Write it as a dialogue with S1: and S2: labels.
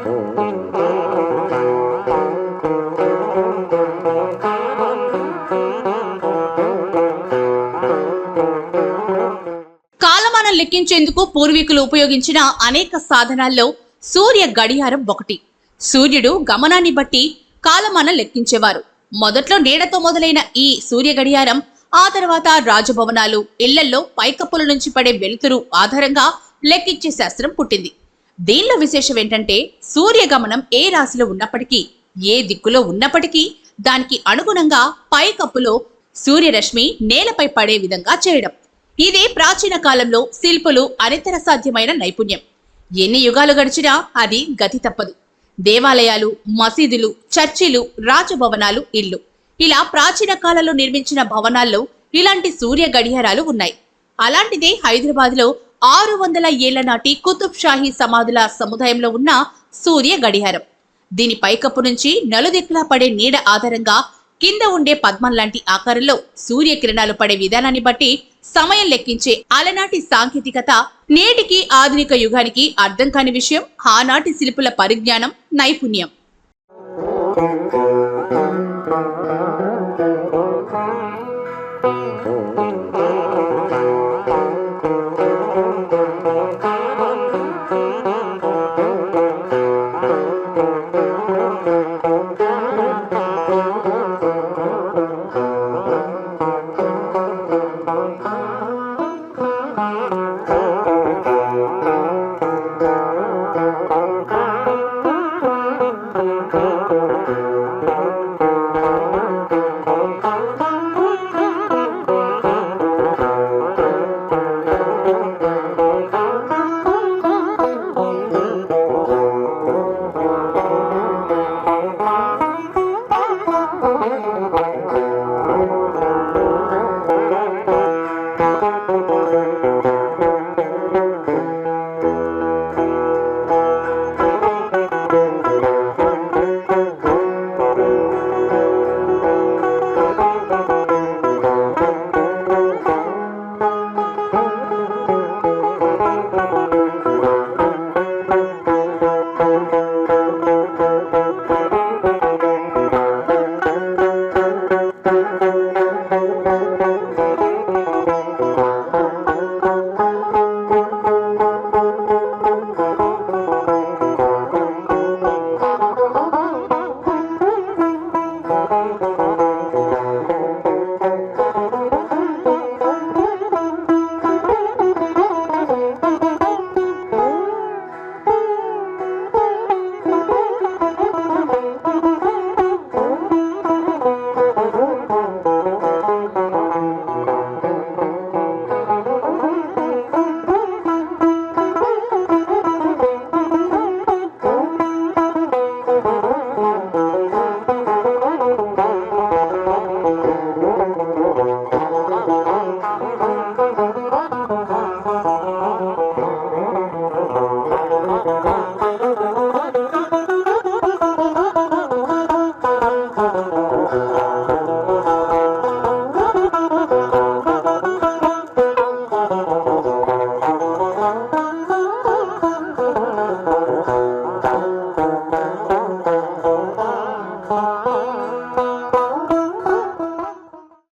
S1: కాలమానం లెక్కించేందుకు పూర్వీకులు ఉపయోగించిన అనేక సాధనాల్లో సూర్య గడియారం ఒకటి. సూర్యుడు గమనాన్ని బట్టి కాలమానం లెక్కించేవారు. మొదట్లో నీడతో మొదలైన ఈ సూర్య గడియారం ఆ తర్వాత రాజభవనాలు, ఇళ్లల్లో పైకప్పుల నుంచి పడే వెలుతురు ఆధారంగా లెక్కించే శాస్త్రం పుట్టింది. దీనిలో విశేషం ఏంటంటే సూర్యగమనం ఏ రాశిలో ఉన్నప్పటికీ, ఏ దిక్కులో ఉన్నప్పటికీ దానికి అనుగుణంగా పైకప్పులో సూర్యరశ్మి నేలపై పడే విధంగా చేయడం. ఇదే ప్రాచీన కాలంలో శిల్పులు అనితర సాధ్యమైన నైపుణ్యం. ఎన్ని యుగాలు గడిచినా అది గతి తప్పదు. దేవాలయాలు, మసీదులు, చర్చిలు, రాజభవనాలు, ఇళ్లు ఇలా ప్రాచీన కాలంలో నిర్మించిన భవనాల్లో ఇలాంటి సూర్య గడియారాలు ఉన్నాయి. అలాంటిదే హైదరాబాద్ లో 600 ఏళ్ల నాటి కుతుబ్ షాహీ సమాధుల సముదాయంలో ఉన్న సూర్య గడియారం. దీని పైకప్పు నుంచి నలుదిక్కులా పడే నీడ ఆధారంగా కింద ఉండే పద్మం లాంటి ఆకారంలో సూర్యకిరణాలు పడే విధానాన్ని బట్టి సమయం లెక్కించే అలనాటి సాంకేతికత నేటికి ఆధునిక యుగానికి అర్థం కాని విషయం. ఆనాటి శిల్పుల పరిజ్ఞానం, నైపుణ్యం.